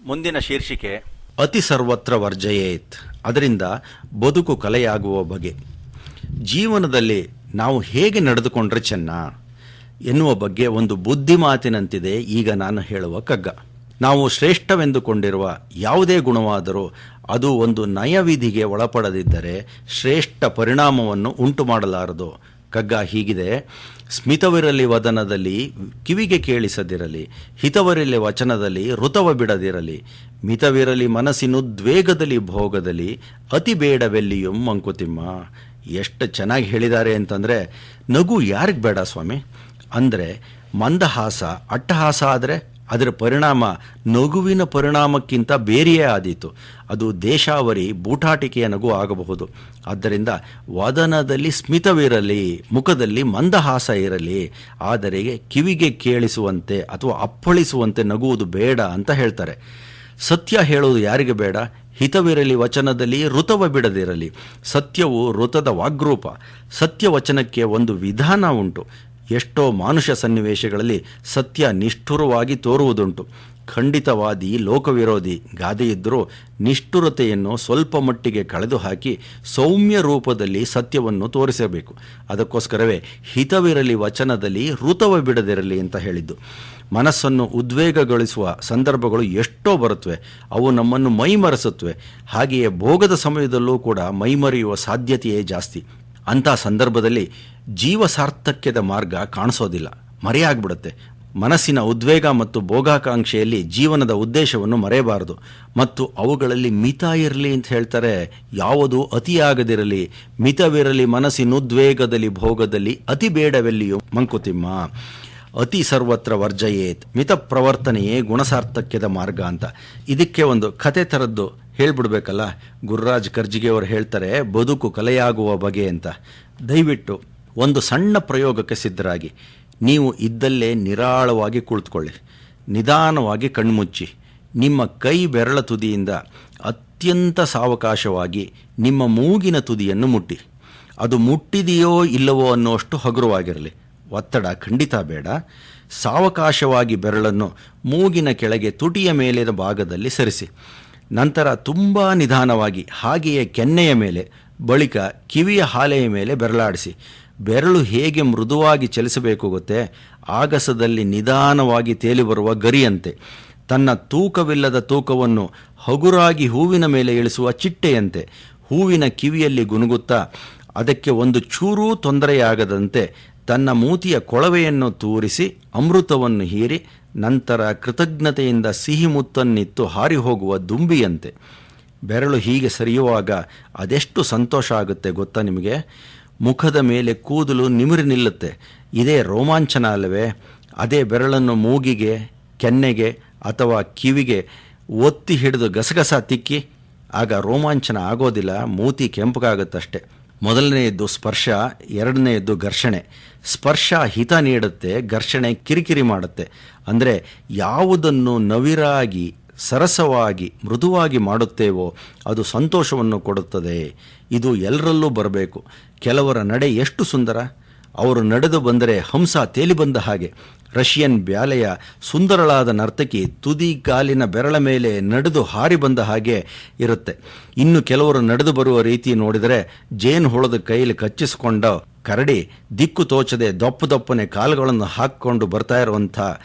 ಮುಂದಿನ ಶೀರ್ಷಿಕೆ ಅತಿ ಸರ್ವತ್ರ ವರ್ಜಯೇತ್. ಅದರಿಂದ ಬದುಕು ಕಲೆಯಾಗುವ ಬಗೆ. ಜೀವನದಲ್ಲಿ ನಾವು ಹೇಗೆ ನಡೆದುಕೊಂಡ್ರೆ ಚೆನ್ನ ಎನ್ನುವ ಬಗ್ಗೆ ಒಂದು ಬುದ್ಧಿಮಾತಿನಂತಿದೆ ಈಗ ನಾನು ಹೇಳುವ ಕಗ್ಗ. ನಾವು ಶ್ರೇಷ್ಠವೆಂದುಕೊಂಡಿರುವ ಯಾವುದೇ ಗುಣವಾದರೂ ಅದು ಒಂದು ನಯವಿಧಿಗೆ ಒಳಪಡದಿದ್ದರೆ ಶ್ರೇಷ್ಠ ಪರಿಣಾಮವನ್ನು ಉಂಟು ಮಾಡಲಾರದು. ಕಗ್ಗ ಹೀಗಿದೆ: ಸ್ಮಿತವಿರಲಿ ವದನದಲ್ಲಿ, ಕಿವಿಗೆ ಕೇಳಿಸದಿರಲಿ, ಹಿತವಿರಲಿ ವಚನದಲ್ಲಿ, ಋತವ ಬಿಡದಿರಲಿ, ಮಿತವಿರಲಿ ಮನಸ್ಸಿನುದ್ವೇಗದಲ್ಲಿ, ಭೋಗದಲ್ಲಿ, ಅತಿ ಬೇಡವೆಲ್ಲಿಯೂ ಮಂಕುತಿಮ್ಮ. ಎಷ್ಟು ಚೆನ್ನಾಗಿ ಹೇಳಿದ್ದಾರೆ ಅಂತಂದರೆ, ನಗು ಯಾರಿಗೆ ಬೇಡ ಸ್ವಾಮಿ? ಅಂದರೆ ಮಂದಹಾಸ, ಅಟ್ಟಹಾಸ ಆದರೆ ಅದರ ಪರಿಣಾಮ ನಗುವಿನ ಪರಿಣಾಮಕ್ಕಿಂತ ಬೇರೆಯೇ ಆದೀತು. ಅದು ದೇಶಾವರಿ, ಬೂಟಾಟಿಕೆಯ ನಗು ಆಗಬಹುದು. ಆದ್ದರಿಂದ ವದನದಲ್ಲಿ ಸ್ಮಿತವಿರಲಿ, ಮುಖದಲ್ಲಿ ಮಂದಹಾಸ ಇರಲಿ, ಆದರೆ ಕಿವಿಗೆ ಕೇಳಿಸುವಂತೆ ಅಥವಾ ಅಪ್ಪಳಿಸುವಂತೆ ನಗುವುದು ಬೇಡ ಅಂತ ಹೇಳ್ತಾರೆ. ಸತ್ಯ ಹೇಳುವುದು ಯಾರಿಗೆ ಬೇಡ? ಹಿತವಿರಲಿ ವಚನದಲ್ಲಿ, ಋತವ ಬಿಡದಿರಲಿ. ಸತ್ಯವು ಋತದ ವಾಗ್ರೂಪ. ಸತ್ಯವಚನಕ್ಕೆ ಒಂದು ವಿಧಾನ ಉಂಟು. ಎಷ್ಟೋ ಮಾನುಷ ಸನ್ನಿವೇಶಗಳಲ್ಲಿ ಸತ್ಯ ನಿಷ್ಠುರವಾಗಿ ತೋರುವುದುಂಟು. ಖಂಡಿತವಾದಿ, ಲೋಕವಿರೋಧಿ ಗಾದೆಯಿದ್ದರೂ ನಿಷ್ಠುರತೆಯನ್ನು ಸ್ವಲ್ಪ ಮಟ್ಟಿಗೆ ಕಳೆದು ಹಾಕಿ ಸೌಮ್ಯ ರೂಪದಲ್ಲಿ ಸತ್ಯವನ್ನು ತೋರಿಸಬೇಕು. ಅದಕ್ಕೋಸ್ಕರವೇ ಹಿತವಿರಲಿ ವಚನದಲ್ಲಿ, ಋತವ ಬಿಡದಿರಲಿ ಅಂತ ಹೇಳಿದ್ದು. ಮನಸ್ಸನ್ನು ಉದ್ವೇಗಗೊಳಿಸುವ ಸಂದರ್ಭಗಳು ಎಷ್ಟೋ ಬರುತ್ತವೆ. ಅವು ನಮ್ಮನ್ನು ಮೈಮರೆಸುತ್ತವೆ. ಹಾಗೆಯೇ ಭೋಗದ ಸಮಯದಲ್ಲೂ ಕೂಡ ಮೈಮರೆಯುವ ಸಾಧ್ಯತೆಯೇ ಜಾಸ್ತಿ. ಅಂಥ ಸಂದರ್ಭದಲ್ಲಿ ಜೀವ ಸಾರ್ಥಕ್ಯದ ಮಾರ್ಗ ಕಾಣಿಸೋದಿಲ್ಲ, ಮರೆಯಾಗ್ಬಿಡುತ್ತೆ. ಮನಸ್ಸಿನ ಉದ್ವೇಗ ಮತ್ತು ಭೋಗಾಕಾಂಕ್ಷೆಯಲ್ಲಿ ಜೀವನದ ಉದ್ದೇಶವನ್ನು ಮರೆಯಬಾರದು. ಮತ್ತು ಅವುಗಳಲ್ಲಿ ಮಿತ ಇರಲಿ ಅಂತ ಹೇಳ್ತಾರೆ. ಯಾವುದು ಅತಿಯಾಗದಿರಲಿ. ಮಿತವಿರಲಿ ಮನಸ್ಸಿನುದ್ವೇಗದಲ್ಲಿ, ಭೋಗದಲ್ಲಿ, ಅತಿ ಬೇಡವೆಲ್ಲಿಯೂ ಮಂಕುತಿಮ್ಮ. ಅತಿ ಸರ್ವತ್ರ ವರ್ಜಯೇತ್. ಮಿತ ಪ್ರವರ್ತನೆಯೇ ಗುಣಸಾರ್ಥಕ್ಯದ ಮಾರ್ಗ ಅಂತ. ಇದಕ್ಕೆ ಒಂದು ಕತೆ ಥರದ್ದು ಹೇಳ್ಬಿಡ್ಬೇಕಲ್ಲ. ಗುರುರಾಜ್ ಕರ್ಜಿಗೆಯವರು ಹೇಳ್ತಾರೆ, ಬದುಕು ಕಲೆಯಾಗುವ ಬಗೆ ಅಂತ. ದಯವಿಟ್ಟು ಒಂದು ಸಣ್ಣ ಪ್ರಯೋಗಕ್ಕೆ ಸಿದ್ಧರಾಗಿ. ನೀವು ಇದ್ದಲ್ಲೇ ನಿರಾಳವಾಗಿ ಕುಳಿತುಕೊಳ್ಳಿ. ನಿಧಾನವಾಗಿ ಕಣ್ಮುಚ್ಚಿ. ನಿಮ್ಮ ಕೈ ಬೆರಳ ತುದಿಯಿಂದ ಅತ್ಯಂತ ಸಾವಕಾಶವಾಗಿ ನಿಮ್ಮ ಮೂಗಿನ ತುದಿಯನ್ನು ಮುಟ್ಟಿ. ಅದು ಮುಟ್ಟಿದೆಯೋ ಇಲ್ಲವೋ ಅನ್ನುವಷ್ಟು ಹಗುರವಾಗಿರಲಿ. ಒತ್ತಡ ಖಂಡಿತ ಬೇಡ. ಸಾವಕಾಶವಾಗಿ ಬೆರಳನ್ನು ಮೂಗಿನ ಕೆಳಗೆ ತುಟಿಯ ಮೇಲಿನ ಭಾಗದಲ್ಲಿ ಸರಿಸಿ. ನಂತರ ತುಂಬ ನಿಧಾನವಾಗಿ ಹಾಗೆಯೇ ಕೆನ್ನೆಯ ಮೇಲೆ, ಬಳಿಕ ಕಿವಿಯ ಹಾಲೆಯ ಮೇಲೆ ಬೆರಳಾಡಿಸಿ. ಬೆರಳು ಹೇಗೆ ಮೃದುವಾಗಿ ಚಲಿಸಬೇಕು ಗೊತ್ತೇ? ಆಗಸದಲ್ಲಿ ನಿಧಾನವಾಗಿ ತೇಲಿ ಬರುವ ಗರಿಯಂತೆ. ತನ್ನ ತೂಕವಿಲ್ಲದ ತೂಕವನ್ನು ಹಗುರಾಗಿ ಹೂವಿನ ಮೇಲೆ ಇಳಿಸುವ ಚಿಟ್ಟೆಯಂತೆ. ಹೂವಿನ ಕಿವಿಯಲ್ಲಿ ಗುನುಗುತ್ತಾ ಅದಕ್ಕೆ ಒಂದು ಚೂರೂ ತೊಂದರೆಯಾಗದಂತೆ ತನ್ನ ಮೂತಿಯ ಕೊಳವೆಯನ್ನು ತೂರಿಸಿ ಅಮೃತವನ್ನು ಹೀರಿ ನಂತರ ಕೃತಜ್ಞತೆಯಿಂದ ಸಿಹಿ ಮುತ್ತನ್ನಿತ್ತು ಹಾರಿ ಹೋಗುವ ದುಂಬಿಯಂತೆ. ಬೆರಳು ಹೀಗೆ ಸರಿಯುವಾಗ ಅದೆಷ್ಟು ಸಂತೋಷ ಆಗುತ್ತೆ ಗೊತ್ತಾ ನಿಮಗೆ? ಮುಖದ ಮೇಲೆ ಕೂದಲು ನಿಮಿರಿ ನಿಲ್ಲುತ್ತೆ. ಇದೇ ರೋಮಾಂಚನ ಅಲ್ಲವೇ? ಅದೇ ಬೆರಳನ್ನು ಮೂಗಿಗೆ, ಕೆನ್ನೆಗೆ ಅಥವಾ ಕಿವಿಗೆ ಒತ್ತಿ ಹಿಡಿದು ಗಸಗಸ ತಿಕ್ಕಿ. ಆಗ ರೋಮಾಂಚನ ಆಗೋದಿಲ್ಲ, ಮೂತಿ ಕೆಂಪಗಾಗುತ್ತಷ್ಟೆ. ಮೊದಲನೆಯದ್ದು ಸ್ಪರ್ಶ, ಎರಡನೆಯದ್ದು ಘರ್ಷಣೆ. ಸ್ಪರ್ಶ ಹಿತ ನೀಡುತ್ತೆ, ಘರ್ಷಣೆ ಕಿರಿಕಿರಿ ಮಾಡುತ್ತೆ. ಅಂದರೆ ಯಾವುದನ್ನು ನವಿರಾಗಿ, ಸರಸವಾಗಿ, ಮೃದುವಾಗಿ ಮಾಡುತ್ತೇವೋ ಅದು ಸಂತೋಷವನ್ನು ಕೊಡುತ್ತದೆ. ಇದು ಎಲ್ಲರಲ್ಲೂ ಬರಬೇಕು. ಕೆಲವರ ನಡೆ ಎಷ್ಟು ಸುಂದರ! ಅವರು ನಡೆದು ಬಂದರೆ ಹಂಸ ತೇಲಿ ಬಂದ ಹಾಗೆ. ರಷ್ಯನ್ ಬ್ಯಾಲೆಯ ಸುಂದರಳಾದ ನರ್ತಕಿ ತುದಿ ಕಾಲಿನ ಬೆರಳ ಮೇಲೆ ನಡೆದು ಹಾರಿ ಬಂದ ಹಾಗೆ ಇರುತ್ತೆ. ಇನ್ನು ಕೆಲವರು ನಡೆದು ಬರುವ ರೀತಿ ನೋಡಿದರೆ ಜೇನು ಹುಳದ ಕೈಯಲ್ಲಿ ಕಚ್ಚಿಸಿಕೊಂಡ ಕರಡಿ ದಿಕ್ಕು ತೋಚದೆ ದಪ್ಪನೆ ಕಾಲುಗಳನ್ನು ಹಾಕಿಕೊಂಡು ಬರ್ತಾ ಇರುವಂಥ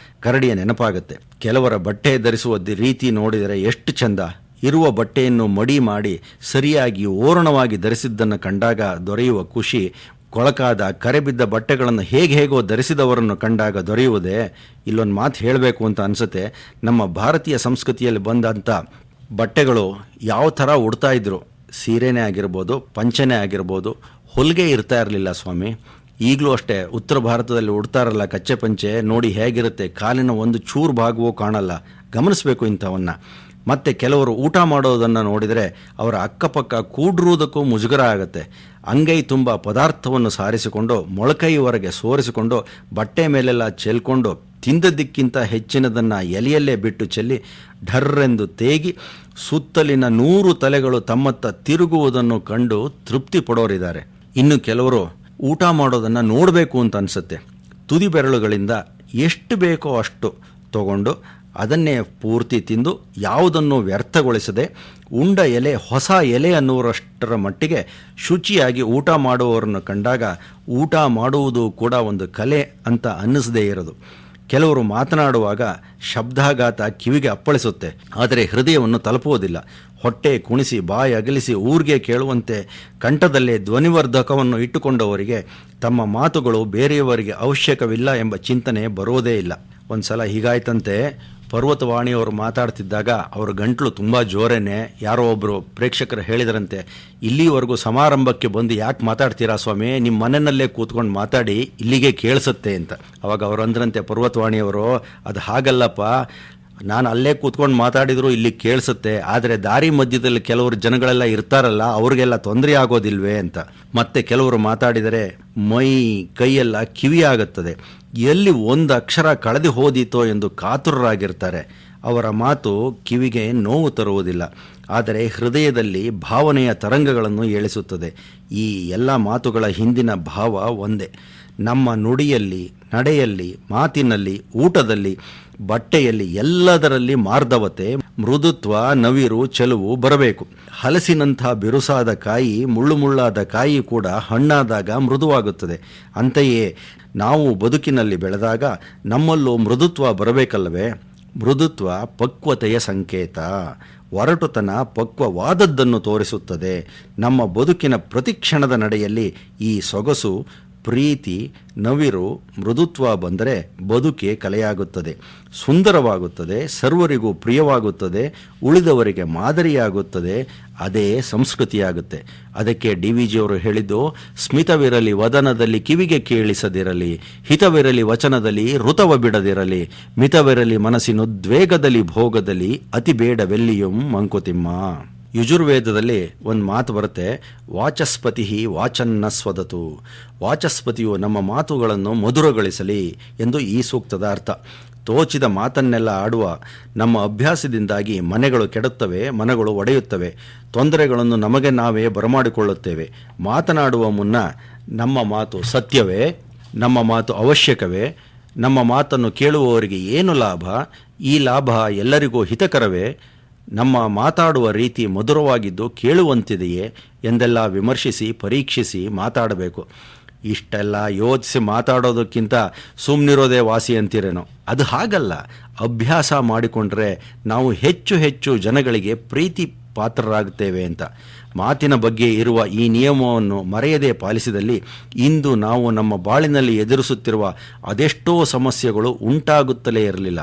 ಕರಡಿಯ ನೆನಪಾಗುತ್ತೆ. ಕೆಲವರ ಬಟ್ಟೆ ಧರಿಸುವ ರೀತಿ ನೋಡಿದರೆ ಎಷ್ಟು ಚಂದ! ಇರುವ ಬಟ್ಟೆಯನ್ನು ಮಡಿ ಮಾಡಿ ಸರಿಯಾಗಿ ಓರಣವಾಗಿ ಧರಿಸಿದ್ದನ್ನು ಕಂಡಾಗ ದೊರೆಯುವ ಖುಷಿ ಕೊಳಕಾದ ಕರೆಬಿದ್ದ ಬಟ್ಟೆಗಳನ್ನು ಹೇಗೋ ಧರಿಸಿದವರನ್ನು ಕಂಡಾಗ ದೊರೆಯುವುದೇ? ಇಲ್ಲೊಂದು ಮಾತು ಹೇಳಬೇಕು ಅಂತ ಅನಿಸುತ್ತೆ. ನಮ್ಮ ಭಾರತೀಯ ಸಂಸ್ಕೃತಿಯಲ್ಲಿ ಬಂದಂಥ ಬಟ್ಟೆಗಳು ಯಾವ ಥರ ಉಡ್ತಾ ಇದ್ರು, ಸೀರೆನೇ ಆಗಿರ್ಬೋದು, ಪಂಚನೆ ಆಗಿರ್ಬೋದು, ಹೊಲಿಗೆ ಇರ್ತಾ ಇರಲಿಲ್ಲ ಸ್ವಾಮಿ. ಈಗಲೂ ಅಷ್ಟೇ ಉತ್ತರ ಭಾರತದಲ್ಲಿ ಉಡ್ತಾರಲ್ಲ ಕಚ್ಚೆ ಪಂಚೆ, ನೋಡಿ ಹೇಗಿರುತ್ತೆ. ಕಾಲಿನ ಒಂದು ಚೂರು ಭಾಗವೂ ಕಾಣಲ್ಲ. ಗಮನಿಸಬೇಕು ಇಂಥವನ್ನ. ಮತ್ತು ಕೆಲವರು ಊಟ ಮಾಡೋದನ್ನು ನೋಡಿದರೆ ಅವರ ಅಕ್ಕಪಕ್ಕ ಕೂಡಿರುವುದಕ್ಕೂ ಮುಜುಗರ ಆಗುತ್ತೆ. ಅಂಗೈ ತುಂಬ ಪದಾರ್ಥವನ್ನು ಸಾರಿಸಿಕೊಂಡು ಮೊಳಕೈವರೆಗೆ ಸೋರಿಸಿಕೊಂಡು ಬಟ್ಟೆ ಮೇಲೆಲ್ಲ ಚೆಲ್ಕೊಂಡು ತಿಂದದ್ದಕ್ಕಿಂತ ಹೆಚ್ಚಿನದನ್ನು ಎಲೆಯಲ್ಲೇ ಬಿಟ್ಟು ಚೆಲ್ಲಿ ಢರ್ರೆಂದು ತೇಗಿ ಸುತ್ತಲಿನ 100 ತಲೆಗಳು ತಮ್ಮತ್ತ ತಿರುಗುವುದನ್ನು ಕಂಡು ತೃಪ್ತಿ ಪಡೋರಿದ್ದಾರೆ. ಇನ್ನು ಕೆಲವರು ಊಟ ಮಾಡೋದನ್ನು ನೋಡಬೇಕು ಅಂತ ಅನಿಸುತ್ತೆ. ತುದಿ ಬೆರಳುಗಳಿಂದ ಎಷ್ಟು ಬೇಕೋ ಅಷ್ಟು ತಗೊಂಡು ಅದನ್ನೇ ಪೂರ್ತಿ ತಿಂದು ಯಾವುದನ್ನು ವ್ಯರ್ಥಗೊಳಿಸದೆ ಉಂಡ ಎಲೆ ಹೊಸ ಎಲೆ ಅನ್ನುವರಷ್ಟರ ಮಟ್ಟಿಗೆ ಶುಚಿಯಾಗಿ ಊಟ ಮಾಡುವವರನ್ನು ಕಂಡಾಗ ಊಟ ಮಾಡುವುದು ಕೂಡ ಒಂದು ಕಲೆ ಅಂತ ಅನ್ನಿಸದೇ ಇರೋದು. ಕೆಲವರು ಮಾತನಾಡುವಾಗ ಶಬ್ದಾಘಾತ ಕಿವಿಗೆ ಅಪ್ಪಳಿಸುತ್ತೆ, ಆದರೆ ಹೃದಯವನ್ನು ತಲುಪುವುದಿಲ್ಲ. ಹೊಟ್ಟೆ ಕುಣಿಸಿ ಬಾಯಿ ಅಗಲಿಸಿ ಊರಿಗೆ ಕೇಳುವಂತೆ ಕಂಠದಲ್ಲೇ ಧ್ವನಿವರ್ಧಕವನ್ನು ಇಟ್ಟುಕೊಂಡವರಿಗೆ ತಮ್ಮ ಮಾತುಗಳು ಬೇರೆಯವರಿಗೆ ಅವಶ್ಯಕವಿಲ್ಲ ಎಂಬ ಚಿಂತನೆ ಬರೋದೇ ಇಲ್ಲ. ಒಂದು ಸಲ ಹೀಗಾಯ್ತಂತೆ, ಪರ್ವತವಾಣಿಯವರು ಮಾತಾಡ್ತಿದ್ದಾಗ ಅವ್ರ ಗಂಟ್ಲು ತುಂಬ ಜೋರೇನೆ. ಯಾರೋ ಒಬ್ಬರು ಪ್ರೇಕ್ಷಕರು ಹೇಳಿದರಂತೆ, ಇಲ್ಲಿವರೆಗೂ ಸಮಾರಂಭಕ್ಕೆ ಬಂದು ಯಾಕೆ ಮಾತಾಡ್ತೀರಾ ಸ್ವಾಮಿ, ನಿಮ್ಮ ಮನೆಯಲ್ಲೇ ಕೂತ್ಕೊಂಡು ಮಾತಾಡಿ, ಇಲ್ಲಿಗೆ ಕೇಳಿಸುತ್ತೆ ಅಂತ. ಅವಾಗ ಅವರು ಅಂದ್ರಂತೆ ಪರ್ವತವಾಣಿಯವರು, ಅದು ಹಾಗಲ್ಲಪ್ಪ, ನಾನು ಅಲ್ಲೇ ಕೂತ್ಕೊಂಡು ಮಾತಾಡಿದ್ರು ಇಲ್ಲಿ ಕೇಳಿಸುತ್ತೆ, ಆದರೆ ದಾರಿ ಮಧ್ಯದಲ್ಲಿ ಕೆಲವರು ಜನಗಳೆಲ್ಲ ಇರ್ತಾರಲ್ಲ, ಅವ್ರಿಗೆಲ್ಲ ತೊಂದರೆ ಆಗೋದಿಲ್ವೇ ಅಂತ. ಮತ್ತೆ ಕೆಲವರು ಮಾತಾಡಿದರೆ ಮೈ ಕೈಯೆಲ್ಲ ಕಿವಿಯಾಗುತ್ತದೆ, ಎಲ್ಲಿ ಒಂದು ಅಕ್ಷರ ಕಳೆದು ಹೋದೀತೋ ಎಂದು ಕಾತುರರಾಗಿರ್ತಾರೆ. ಅವರ ಮಾತು ಕಿವಿಗೆ ನೋವು ತರುವುದಿಲ್ಲ, ಆದರೆ ಹೃದಯದಲ್ಲಿ ಭಾವನೆಯ ತರಂಗಗಳನ್ನು ಏಳಿಸುತ್ತದೆ. ಈ ಎಲ್ಲ ಮಾತುಗಳ ಹಿಂದಿನ ಭಾವ ಒಂದೇ. ನಮ್ಮ ನುಡಿಯಲ್ಲಿ, ನಡೆಯಲ್ಲಿ, ಮಾತಿನಲ್ಲಿ, ಊಟದಲ್ಲಿ, ಬಟ್ಟೆಯಲ್ಲಿ, ಎಲ್ಲದರಲ್ಲಿ ಮಾರ್ಧವತೆ, ಮೃದುತ್ವ, ನವಿರು, ಚೆಲುವು ಬರಬೇಕು. ಹಲಸಿನಂಥ ಬಿರುಸಾದ ಕಾಯಿ, ಮುಳ್ಳುಮುಳ್ಳಾದ ಕಾಯಿ ಕೂಡ ಹಣ್ಣಾದಾಗ ಮೃದುವಾಗುತ್ತದೆ. ಅಂತೆಯೇ ನಾವು ಬದುಕಿನಲ್ಲಿ ಬೆಳೆದಾಗ ನಮ್ಮಲ್ಲೂ ಮೃದುತ್ವ ಬರಬೇಕಲ್ಲವೇ? ಮೃದುತ್ವ ಪಕ್ವತೆಯ ಸಂಕೇತ. ಒರಟುತನ ಪಕ್ವವಾದದ್ದನ್ನು ತೋರಿಸುತ್ತದೆ. ನಮ್ಮ ಬದುಕಿನ ಪ್ರತಿಕ್ಷಣದ ನಡೆಯಲ್ಲಿ ಈ ಸೊಗಸು, ಪ್ರೀತಿ, ನವಿರು, ಮೃದುತ್ವ ಬಂದರೆ ಬದುಕೆ ಕಲೆಯಾಗುತ್ತದೆ, ಸುಂದರವಾಗುತ್ತದೆ, ಸರ್ವರಿಗೂ ಪ್ರಿಯವಾಗುತ್ತದೆ, ಉಳಿದವರಿಗೆ ಮಾದರಿಯಾಗುತ್ತದೆ. ಅದೇ ಸಂಸ್ಕೃತಿಯಾಗುತ್ತೆ. ಅದಕ್ಕೆ DVG ಅವರು ಹೇಳಿದ್ದು, ಸ್ಮಿತವಿರಲಿ ವದನದಲ್ಲಿ ಕಿವಿಗೆ ಕೇಳಿಸದಿರಲಿ, ಹಿತವಿರಲಿ ವಚನದಲ್ಲಿ ಋತವ ಬಿಡದಿರಲಿ, ಮಿತವಿರಲಿ ಮನಸ್ಸಿನುದ್ವೇಗದಲ್ಲಿ ಭೋಗದಲ್ಲಿ, ಅತಿ ಬೇಡವೆಲ್ಲಿಯೂ ಮಂಕುತಿಮ್ಮ. ಯಜುರ್ವೇದದಲ್ಲಿ ಒಂದು ಮಾತು ಬರುತ್ತೆ, ವಾಚಸ್ಪತಿ ವಾಚನ್ನ ಸ್ವದತು. ವಾಚಸ್ಪತಿಯು ನಮ್ಮ ಮಾತುಗಳನ್ನು ಮಧುರಗೊಳಿಸಲಿ ಎಂದು ಈ ಸೂಕ್ತದ ಅರ್ಥ. ತೋಚಿದ ಮಾತನ್ನೆಲ್ಲ ಆಡುವ ನಮ್ಮ ಅಭ್ಯಾಸದಿಂದಾಗಿ ಮನೆಗಳು ಕೆಡುತ್ತವೆ, ಮನಗಳು ಒಡೆಯುತ್ತವೆ, ತೊಂದರೆಗಳನ್ನು ನಮಗೆ ನಾವೇ ಬರಮಾಡಿಕೊಳ್ಳುತ್ತೇವೆ. ಮಾತನಾಡುವ ಮುನ್ನ ನಮ್ಮ ಮಾತು ಸತ್ಯವೇ, ನಮ್ಮ ಮಾತು ಅವಶ್ಯಕವೇ, ನಮ್ಮ ಮಾತನ್ನು ಕೇಳುವವರಿಗೆ ಏನು ಲಾಭ, ಈ ಲಾಭ ಎಲ್ಲರಿಗೂ ಹಿತಕರವೇ, ನಮ್ಮ ಮಾತಾಡುವ ರೀತಿ ಮಧುರವಾಗಿದ್ದು ಕೇಳುವಂತಿದೆಯೇ ಎಂದೆಲ್ಲ ವಿಮರ್ಶಿಸಿ ಪರೀಕ್ಷಿಸಿ ಮಾತಾಡಬೇಕು. ಇಷ್ಟೆಲ್ಲ ಯೋಚಿಸಿ ಮಾತಾಡೋದಕ್ಕಿಂತ ಸುಮ್ಮನಿರೋದೇ ವಾಸಿ ಅಂತೀರೇನೋ. ಅದು ಹಾಗಲ್ಲ. ಅಭ್ಯಾಸ ಮಾಡಿಕೊಂಡ್ರೆ ನಾವು ಹೆಚ್ಚು ಹೆಚ್ಚು ಜನಗಳಿಗೆ ಪ್ರೀತಿ ಪಾತ್ರರಾಗುತ್ತೇವೆ ಅಂತ. ಮಾತಿನ ಬಗ್ಗೆ ಇರುವ ಈ ನಿಯಮವನ್ನು ಮರೆಯದೇ ಪಾಲಿಸಿದಲ್ಲಿ ಇಂದು ನಾವು ನಮ್ಮ ಬಾಳಿನಲ್ಲಿ ಎದುರಿಸುತ್ತಿರುವ ಅದೆಷ್ಟೋ ಸಮಸ್ಯೆಗಳು ಉಂಟಾಗುತ್ತಲೇ ಇರಲಿಲ್ಲ.